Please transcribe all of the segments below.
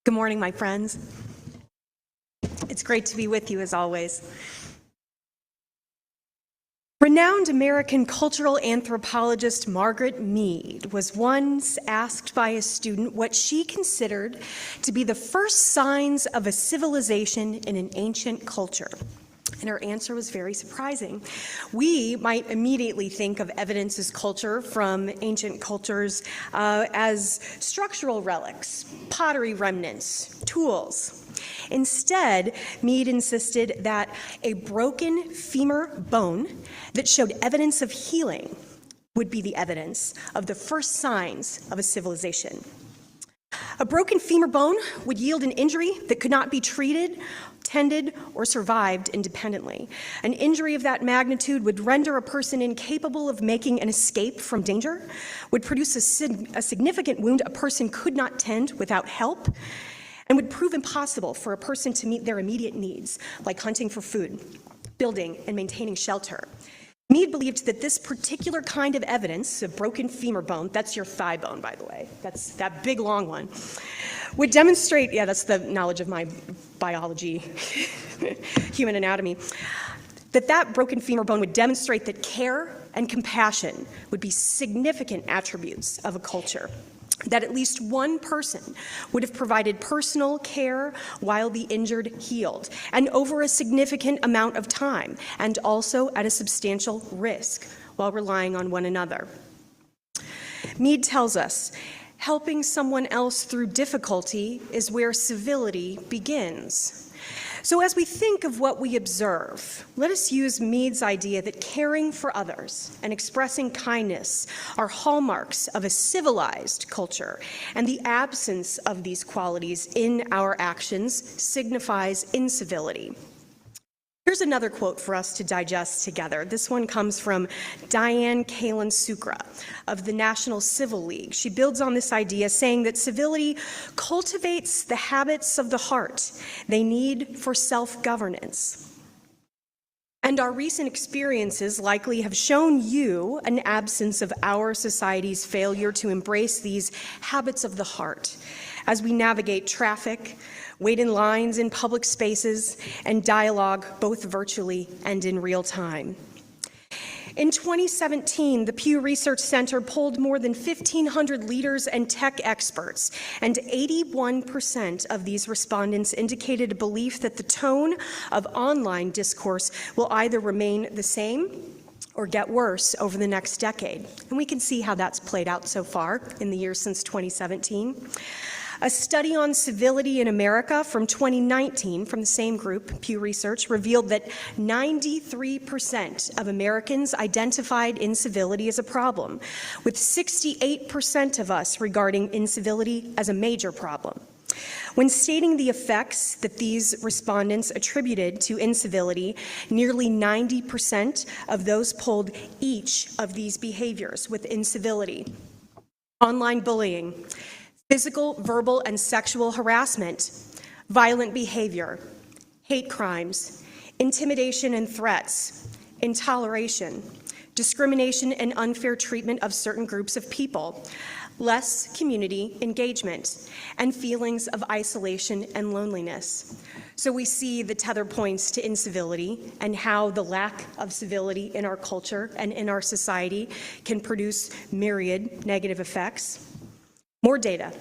Good morning, my friends. It's great to be with you as always. Renowned American cultural anthropologist Margaret Mead was once asked by a student what she considered to be the first signs of a civilization in an ancient culture. And her answer was very surprising. We might immediately think of evidence as culture from ancient cultures as structural relics, pottery remnants, tools. Instead, Mead insisted that a broken femur bone that showed evidence of healing would be the evidence of the first signs of a civilization. A broken femur bone would yield an injury that could not be treated, tended, or survived independently. An injury of that magnitude would render a person incapable of making an escape from danger, would produce a significant wound a person could not tend without help, and would prove impossible for a person to meet their immediate needs, like hunting for food, building, and maintaining shelter. Mead believed that this particular kind of evidence, a broken femur bone, that's your thigh bone, by the way, that's that big long one, would demonstrate, that's the knowledge of my biology, human anatomy, that broken femur bone would demonstrate that care and compassion would be significant attributes of a culture, that at least one person would have provided personal care while the injured healed, and over a significant amount of time, and also at a substantial risk while relying on one another. Mead tells us, helping someone else through difficulty is where civility begins. So as we think of what we observe, let us use Mead's idea that caring for others and expressing kindness are hallmarks of a civilized culture, and the absence of these qualities in our actions signifies incivility. Here's another quote for us to digest together. This one comes from Diane Kalan-Sucre of the National Civil League. She builds on this idea, saying that civility cultivates the habits of the heart they need for self-governance. And our recent experiences likely have shown you an absence of our society's failure to embrace these habits of the heart as we navigate traffic, wait in lines in public spaces, and dialogue both virtually and in real time. In 2017, the Pew Research Center polled more than 1,500 leaders and tech experts, and 81% of these respondents indicated a belief that the tone of online discourse will either remain the same or get worse over the next decade. And we can see how that's played out so far in the years since 2017. A study on civility in America from 2019 from the same group, Pew Research, revealed that 93% of Americans identified incivility as a problem, with 68% of us regarding incivility as a major problem. When stating the effects that these respondents attributed to incivility, nearly 90% of those polled each of these behaviors with incivility: online bullying, physical, verbal, and sexual harassment, violent behavior, hate crimes, intimidation and threats, intoleration, discrimination and unfair treatment of certain groups of people, less community engagement, and feelings of isolation and loneliness. So we see the tether points to incivility and how the lack of civility in our culture and in our society can produce myriad negative effects. More data.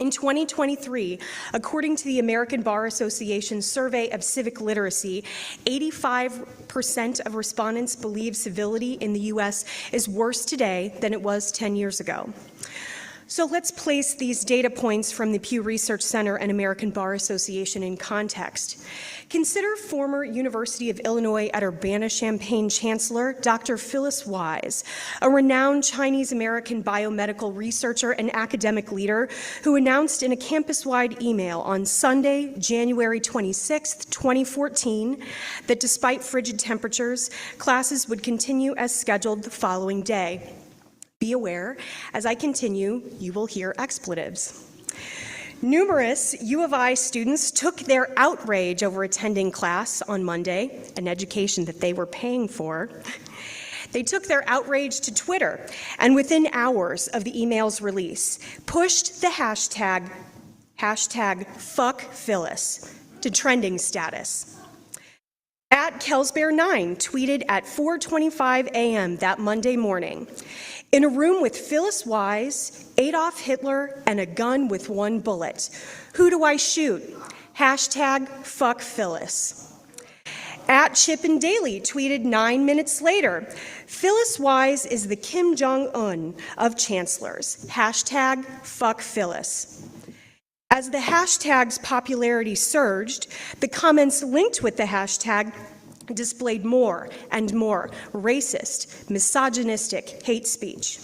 In 2023, according to the American Bar Association survey of civic literacy, 85% of respondents believe civility in the U.S. is worse today than it was 10 years ago. So let's place these data points from the Pew Research Center and American Bar Association in context. Consider former University of Illinois at Urbana-Champaign Chancellor Dr. Phyllis Wise, a renowned Chinese-American biomedical researcher and academic leader who announced in a campus-wide email on Sunday, January 26, 2014, that despite frigid temperatures, classes would continue as scheduled the following day. Be aware, as I continue, you will hear expletives. Numerous U of I students took their outrage over attending class on Monday, an education that they were paying for. They took their outrage to Twitter, and within hours of the email's release, pushed the hashtag Hashtag fuck Phyllis to trending status. At Kelsbear9 tweeted at 4:25 a.m. that Monday morning, in a room with Phyllis Wise, Adolf Hitler, and a gun with one bullet. Who do I shoot? Hashtag fuck Phyllis. At Chip and Daly tweeted 9 minutes later, Phyllis Wise is the Kim Jong-un of chancellors. Hashtag fuck Phyllis. As the hashtag's popularity surged, the comments linked with the hashtag displayed more and more racist, misogynistic hate speech.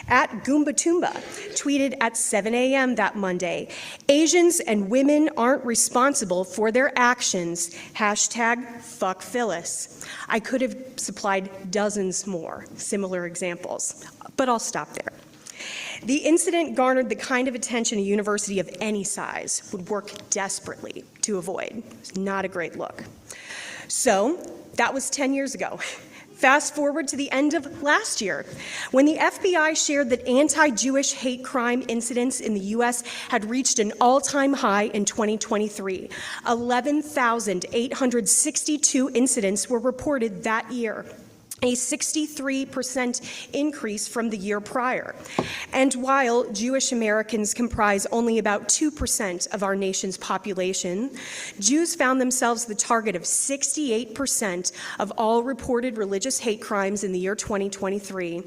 At Goomba Toomba tweeted at 7 a.m. that Monday, Asians and women aren't responsible for their actions. Hashtag fuck Phyllis. I could have supplied dozens more similar examples, but I'll stop there. The incident garnered the kind of attention a university of any size would work desperately to avoid. It's not a great look. So that was 10 years ago. Fast forward to the end of last year, when the FBI shared that anti-Jewish hate crime incidents in the U.S. had reached an all-time high in 2023. 11,862 incidents were reported that year, a 63% increase from the year prior. And while Jewish Americans comprise only about 2% of our nation's population, Jews found themselves the target of 68% of all reported religious hate crimes in the year 2023.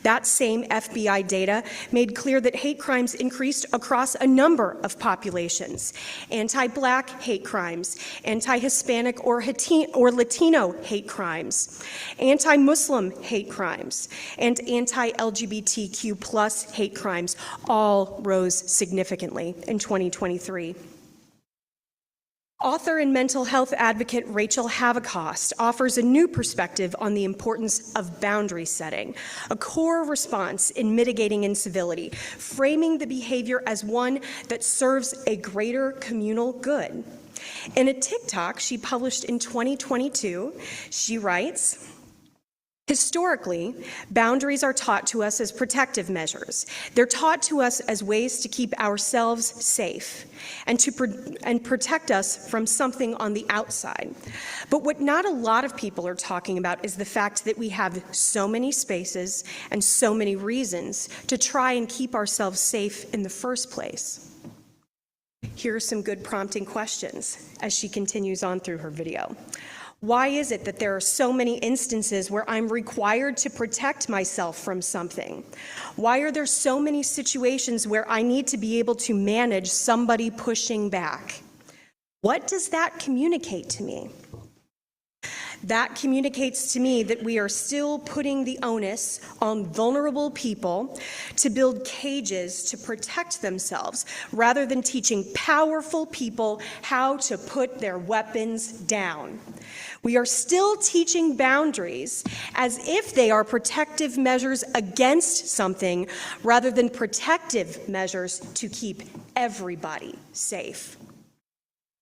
That same FBI data made clear that hate crimes increased across a number of populations: anti-Black hate crimes, anti-Hispanic or Latino hate crimes, anti-Muslim hate crimes, and anti-LGBTQ plus hate crimes all rose significantly in 2023. Author and mental health advocate Rachel Havicost offers a new perspective on the importance of boundary setting, a core response in mitigating incivility, framing the behavior as one that serves a greater communal good. In a TikTok she published in 2022, she writes, historically, boundaries are taught to us as protective measures. They're taught to us as ways to keep ourselves safe and to protect us from something on the outside. But what not a lot of people are talking about is the fact that we have so many spaces and so many reasons to try and keep ourselves safe in the first place. Here are some good prompting questions as she continues on through her video. Why is it that there are so many instances where I'm required to protect myself from something? Why are there so many situations where I need to be able to manage somebody pushing back? What does that communicate to me? That communicates to me that we are still putting the onus on vulnerable people to build cages to protect themselves, rather than teaching powerful people how to put their weapons down. We are still teaching boundaries as if they are protective measures against something, rather than protective measures to keep everybody safe.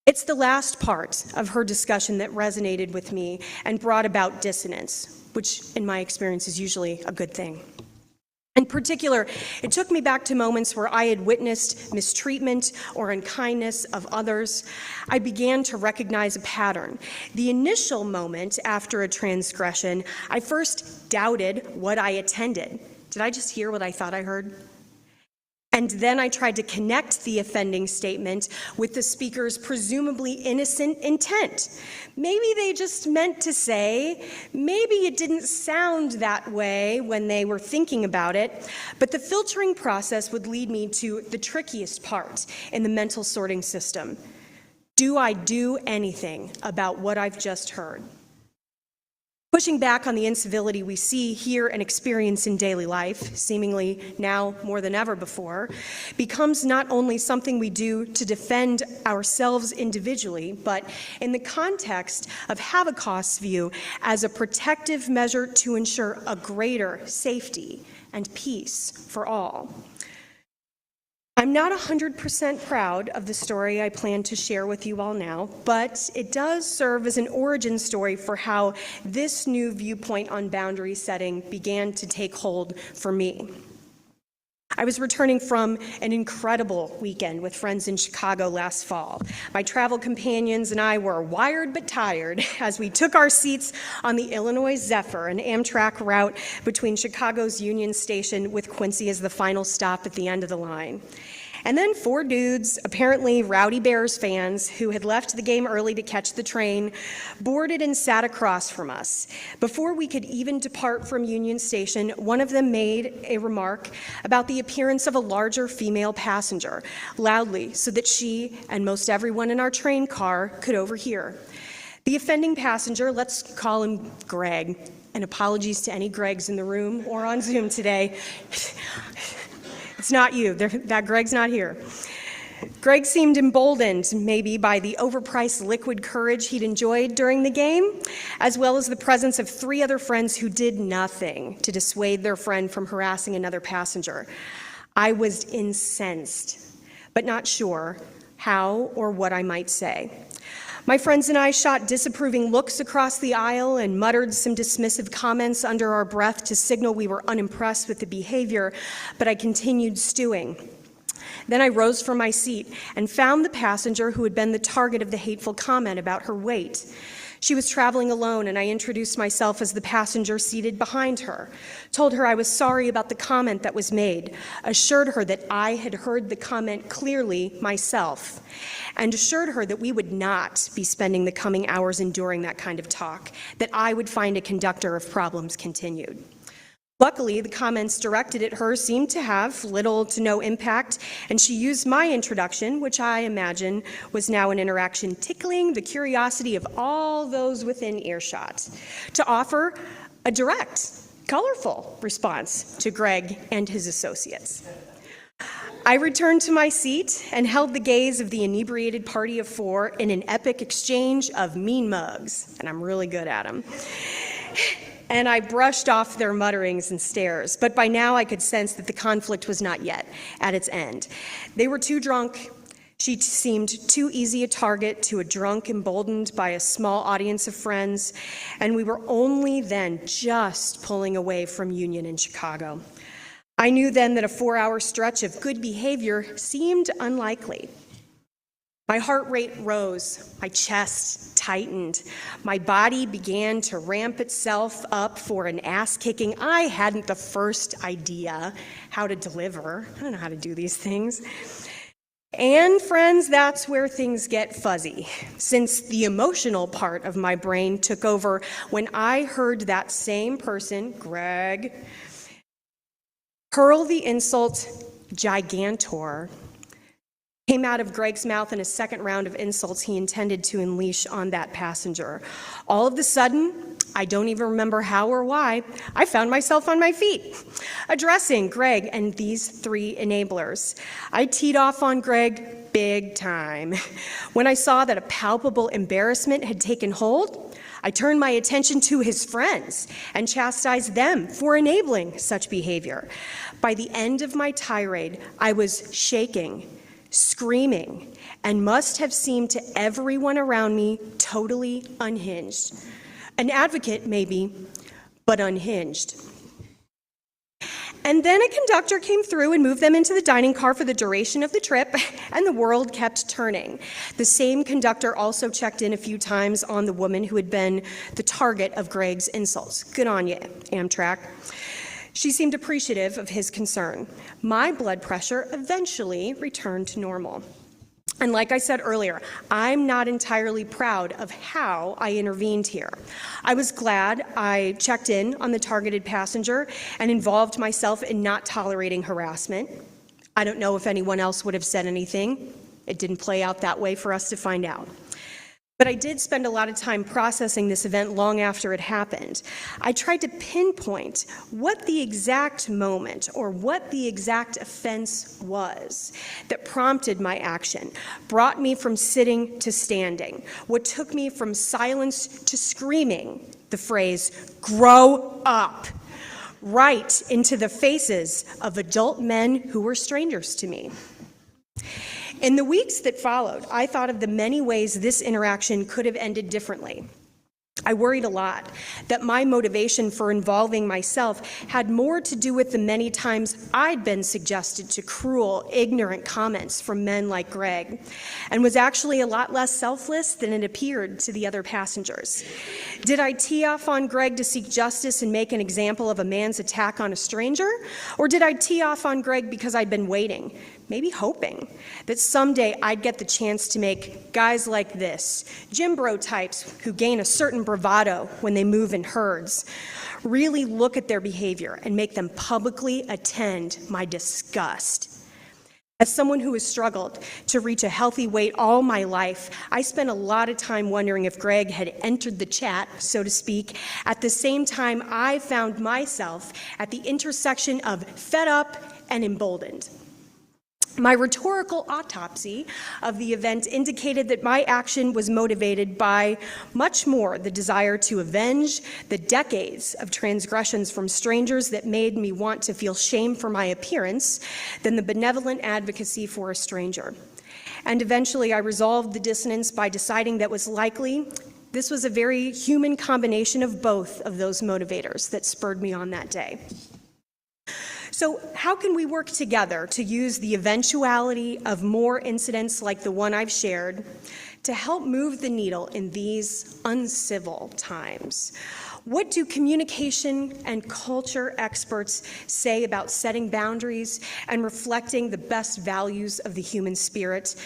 It's the last part of her discussion that resonated with me and brought about dissonance, which in my experience is usually a good thing. In particular, it took me back to moments where I had witnessed mistreatment or unkindness of others. I began to recognize a pattern. The initial moment after a transgression, I first doubted what I attended. Did I just hear what I thought I heard? And then I tried to connect the offending statement with the speaker's presumably innocent intent. Maybe they just meant to say, maybe it didn't sound that way when they were thinking about it, but the filtering process would lead me to the trickiest part in the mental sorting system. Do I do anything about what I've just heard? Pushing back on the incivility we see, hear, and experience in daily life, seemingly now more than ever before, becomes not only something we do to defend ourselves individually, but in the context of Havicost's view, as a protective measure to ensure a greater safety and peace for all. I'm not 100% proud of the story I plan to share with you all now, but it does serve as an origin story for how this new viewpoint on boundary setting began to take hold for me. I was returning from an incredible weekend with friends in Chicago last fall. My travel companions and I were wired but tired as we took our seats on the Illinois Zephyr, an Amtrak route between Chicago's Union Station with Quincy as the final stop at the end of the line. And then 4 dudes, apparently rowdy Bears fans, who had left the game early to catch the train, boarded and sat across from us. Before we could even depart from Union Station, one of them made a remark about the appearance of a larger female passenger, loudly, so that she and most everyone in our train car could overhear. The offending passenger, let's call him Greg, and apologies to any Gregs in the room or on Zoom today. It's not you. That Greg's not here. Greg seemed emboldened, maybe, by the overpriced liquid courage he'd enjoyed during the game, as well as the presence of 3 other friends who did nothing to dissuade their friend from harassing another passenger. I was incensed, but not sure how or what I might say. My friends and I shot disapproving looks across the aisle and muttered some dismissive comments under our breath to signal we were unimpressed with the behavior, but I continued stewing. Then I rose from my seat and found the passenger who had been the target of the hateful comment about her weight. She was traveling alone, and I introduced myself as the passenger seated behind her, told her I was sorry about the comment that was made, assured her that I had heard the comment clearly myself, and assured her that we would not be spending the coming hours enduring that kind of talk, that I would find a conductor if problems continued. Luckily, the comments directed at her seemed to have little to no impact, and she used my introduction, which I imagine was now an interaction tickling the curiosity of all those within earshot, to offer a direct, colorful response to Greg and his associates. I returned to my seat and held the gaze of the inebriated party of 4 in an epic exchange of mean mugs, and I'm really good at them. And I brushed off their mutterings and stares, but by now I could sense that the conflict was not yet at its end. They were too drunk. She seemed too easy a target to a drunk emboldened by a small audience of friends, and we were only then just pulling away from Union in Chicago. I knew then that a 4-hour stretch of good behavior seemed unlikely. My heart rate rose, my chest tightened, my body began to ramp itself up for an ass-kicking I hadn't the first idea how to deliver. I don't know how to do these things. And friends, that's where things get fuzzy, since the emotional part of my brain took over when I heard that same person, Greg, hurl the insult gigantor came out of Greg's mouth in a second round of insults he intended to unleash on that passenger. All of a sudden, I don't even remember how or why, I found myself on my feet, addressing Greg and these 3 enablers. I teed off on Greg big time. When I saw that a palpable embarrassment had taken hold, I turned my attention to his friends and chastised them for enabling such behavior. By the end of my tirade, I was shaking, screaming, and must have seemed to everyone around me totally unhinged. An advocate, maybe, but unhinged. And then a conductor came through and moved them into the dining car for the duration of the trip, and the world kept turning. The same conductor also checked in a few times on the woman who had been the target of Greg's insults. Good on you, Amtrak. She seemed appreciative of his concern. My blood pressure eventually returned to normal. And like I said earlier, I'm not entirely proud of how I intervened here. I was glad I checked in on the targeted passenger and involved myself in not tolerating harassment. I don't know if anyone else would have said anything. It didn't play out that way for us to find out. But I did spend a lot of time processing this event long after it happened. I tried to pinpoint what the exact moment or what the exact offense was that prompted my action, brought me from sitting to standing, what took me from silence to screaming the phrase, "Grow up," right into the faces of adult men who were strangers to me. In the weeks that followed, I thought of the many ways this interaction could have ended differently. I worried a lot that my motivation for involving myself had more to do with the many times I'd been suggested to cruel, ignorant comments from men like Greg, and was actually a lot less selfless than it appeared to the other passengers. Did I tee off on Greg to seek justice and make an example of a man's attack on a stranger? Or did I tee off on Greg because I'd been waiting, maybe hoping, that someday I'd get the chance to make guys like this, Jim Bro types who gain a certain bravado when they move in herds, really look at their behavior and make them publicly attend my disgust? As someone who has struggled to reach a healthy weight all my life, I spent a lot of time wondering if Greg had entered the chat, so to speak, at the same time I found myself at the intersection of fed up and emboldened. My rhetorical autopsy of the event indicated that my action was motivated by much more the desire to avenge the decades of transgressions from strangers that made me want to feel shame for my appearance than the benevolent advocacy for a stranger. And eventually I resolved the dissonance by deciding that was likely this was a very human combination of both of those motivators that spurred me on that day. So how can we work together to use the eventuality of more incidents like the one I've shared to help move the needle in these uncivil times? What do communication and culture experts say about setting boundaries and reflecting the best values of the human spirit,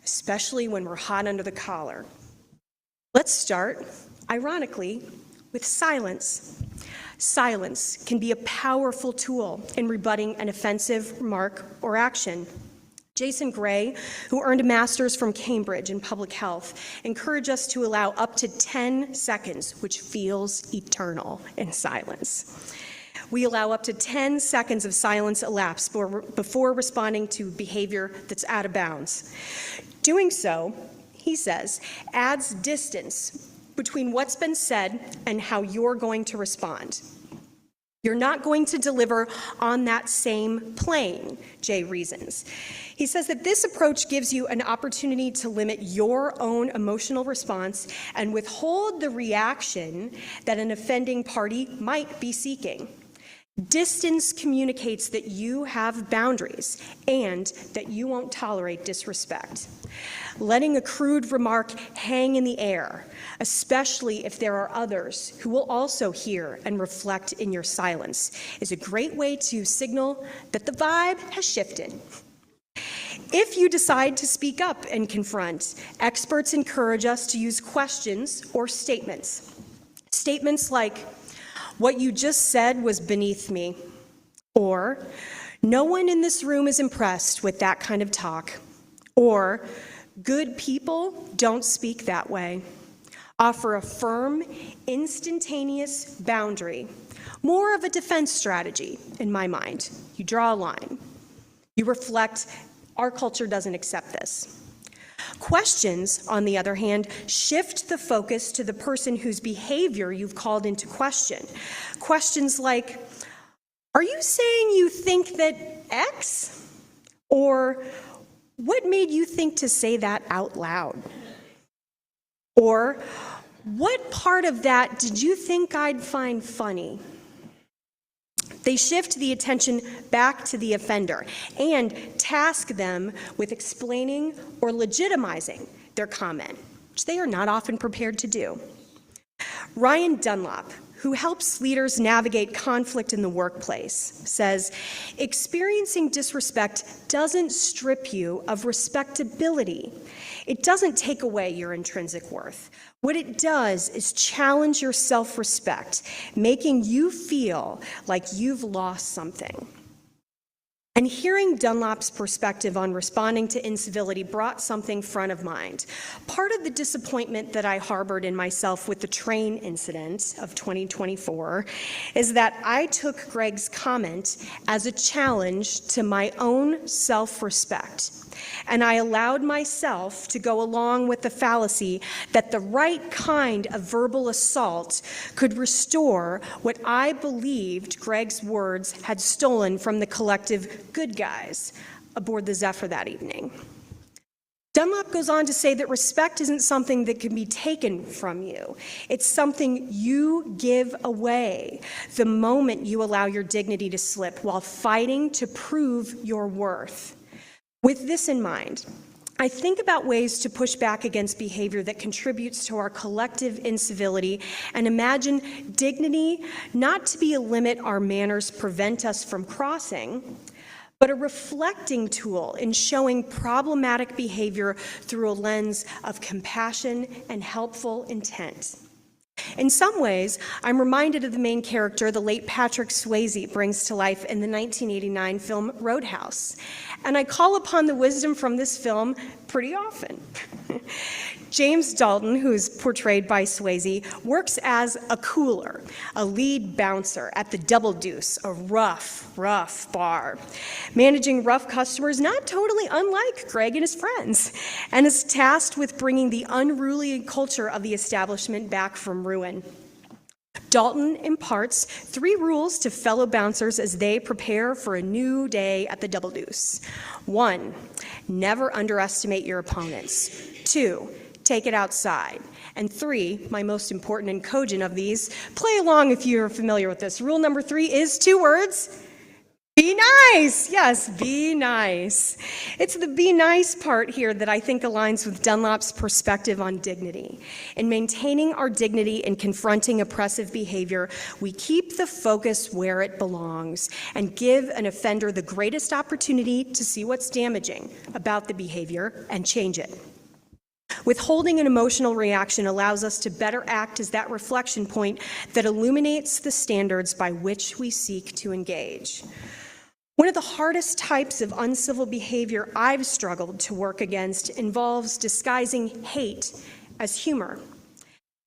especially when we're hot under the collar? Let's start, ironically, with silence. Silence can be a powerful tool in rebutting an offensive remark or action. Jason Gray, who earned a master's from Cambridge in public health, encouraged us to allow up to 10 seconds, which feels eternal, in silence. We allow up to 10 seconds of silence elapse before responding to behavior that's out of bounds. Doing so, he says, adds distance between what's been said and how you're going to respond. You're not going to deliver on that same plane, Jay reasons. He says that this approach gives you an opportunity to limit your own emotional response and withhold the reaction that an offending party might be seeking. Distance communicates that you have boundaries and that you won't tolerate disrespect. Letting a crude remark hang in the air, especially if there are others who will also hear and reflect in your silence, is a great way to signal that the vibe has shifted. If you decide to speak up and confront, experts encourage us to use questions or statements. Statements like, "What you just said was beneath me," or "No one in this room is impressed with that kind of talk," or "Good people don't speak that way." Offer a firm, instantaneous boundary, more of a defense strategy in my mind. You draw a line. You reflect, our culture doesn't accept this. Questions, on the other hand, shift the focus to the person whose behavior you've called into question. Questions like, "Are you saying you think that X?" Or, "What made you think to say that out loud?" Or, "What part of that did you think I'd find funny?" They shift the attention back to the offender and task them with explaining or legitimizing their comment, which they are not often prepared to do. Ryan Dunlop, who helps leaders navigate conflict in the workplace, says, "Experiencing disrespect doesn't strip you of respectability. It doesn't take away your intrinsic worth. What it does is challenge your self-respect, making you feel like you've lost something." And hearing Dunlop's perspective on responding to incivility brought something front of mind. Part of the disappointment that I harbored in myself with the train incident of 2024 is that I took Greg's comment as a challenge to my own self-respect. And I allowed myself to go along with the fallacy that the right kind of verbal assault could restore what I believed Greg's words had stolen from the collective good guys aboard the Zephyr that evening. Dunlop goes on to say that respect isn't something that can be taken from you. It's something you give away the moment you allow your dignity to slip while fighting to prove your worth. With this in mind, I think about ways to push back against behavior that contributes to our collective incivility and imagine dignity not to be a limit our manners prevent us from crossing, but a reflecting tool in showing problematic behavior through a lens of compassion and helpful intent. In some ways, I'm reminded of the main character the late Patrick Swayze brings to life in the 1989 film Roadhouse, and I call upon the wisdom from this film pretty often. James Dalton, who's portrayed by Swayze, works as a cooler, a lead bouncer at the Double Deuce, a rough bar, managing rough customers not totally unlike Greg and his friends, and is tasked with bringing the unruly culture of the establishment back from ruin. Dalton imparts 3 rules to fellow bouncers as they prepare for a new day at the Double Deuce. 1, never underestimate your opponents. 2, take it outside. And 3, my most important and cogent of these, play along if you're familiar with this. Rule number 3 is 2 words. Be nice. Yes, be nice. It's the be nice part here that I think aligns with Dunlop's perspective on dignity. In maintaining our dignity and confronting oppressive behavior, we keep the focus where it belongs and give an offender the greatest opportunity to see what's damaging about the behavior and change it. Withholding an emotional reaction allows us to better act as that reflection point that illuminates the standards by which we seek to engage. One of the hardest types of uncivil behavior I've struggled to work against involves disguising hate as humor.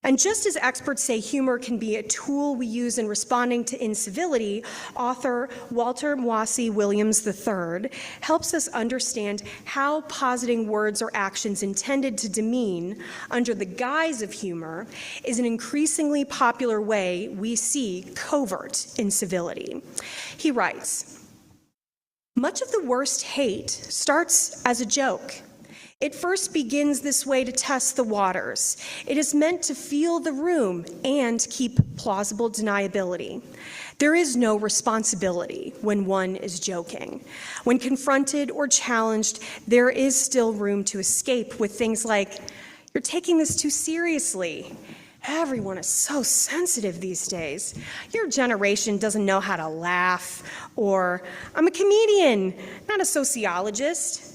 And just as experts say humor can be a tool we use in responding to incivility, author Walter Mossy Williams III helps us understand how positing words or actions intended to demean under the guise of humor is an increasingly popular way we see covert incivility. He writes, "Much of the worst hate starts as a joke. It first begins this way to test the waters. It is meant to feel the room and keep plausible deniability. There is no responsibility when one is joking. When confronted or challenged, there is still room to escape with things like, 'You're taking this too seriously.' 'Everyone is so sensitive these days.' 'Your generation doesn't know how to laugh.' Or, 'I'm a comedian, not a sociologist.'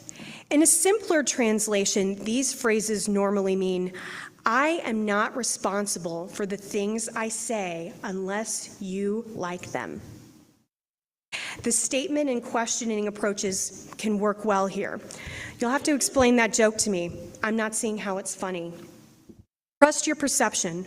In a simpler translation, these phrases normally mean, 'I am not responsible for the things I say unless you like them.' The statement and questioning approaches can work well here. You'll have to explain that joke to me. I'm not seeing how it's funny. Trust your perception.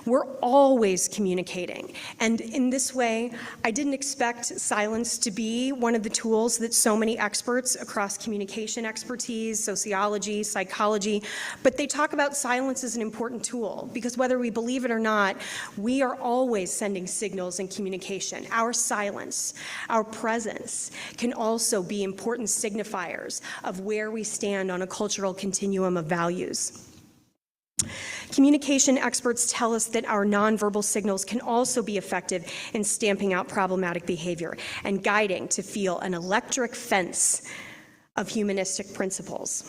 We're always communicating. And in this way, I didn't expect silence to be one of the tools that so many experts across communication expertise, sociology, psychology, but they talk about silence as an important tool because whether we believe it or not, we are always sending signals in communication. Our silence, our presence can also be important signifiers of where we stand on a cultural continuum of values. Communication experts tell us that our nonverbal signals can also be effective in stamping out problematic behavior and guiding to feel an electric fence of humanistic principles.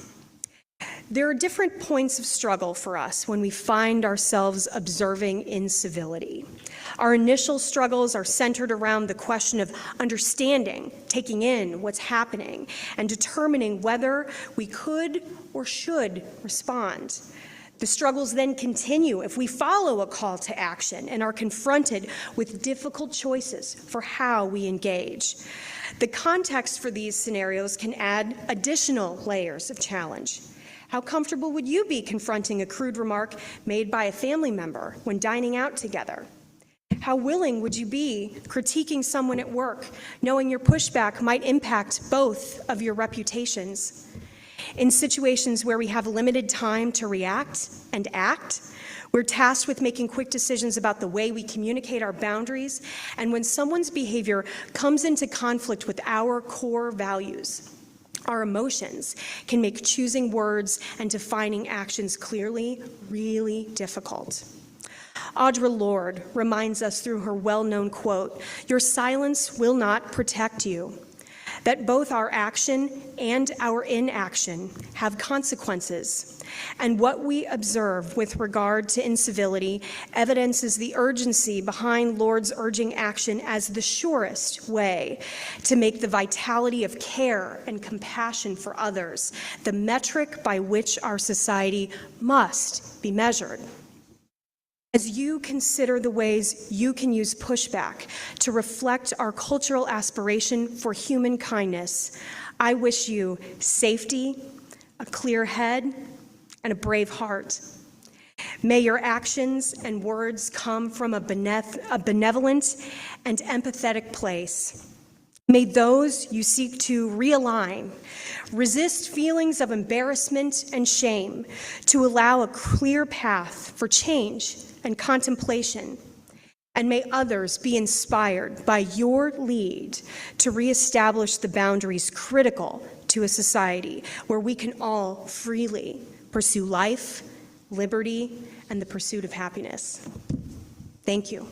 There are different points of struggle for us when we find ourselves observing incivility. Our initial struggles are centered around the question of understanding, taking in what's happening, and determining whether we could or should respond. The struggles then continue if we follow a call to action and are confronted with difficult choices for how we engage. The context for these scenarios can add additional layers of challenge. How comfortable would you be confronting a crude remark made by a family member when dining out together? How willing would you be critiquing someone at work, knowing your pushback might impact both of your reputations? In situations where we have limited time to react and act, we're tasked with making quick decisions about the way we communicate our boundaries, and when someone's behavior comes into conflict with our core values, Our emotions can make choosing words and defining actions clearly really difficult. Audre Lorde reminds us through her well-known quote, "Your silence will not protect you," that both our action and our inaction have consequences. And what we observe with regard to incivility evidences the urgency behind Lorde's urging action as the surest way to make the vitality of care and compassion for others the metric by which our society must be measured. As you consider the ways you can use pushback to reflect our cultural aspiration for human kindness, I wish you safety, a clear head, and a brave heart. May your actions and words come from a benevolent and empathetic place. May those you seek to realign resist feelings of embarrassment and shame to allow a clear path for change and contemplation. And may others be inspired by your lead to reestablish the boundaries critical to a society where we can all freely pursue life, liberty, and the pursuit of happiness. Thank you.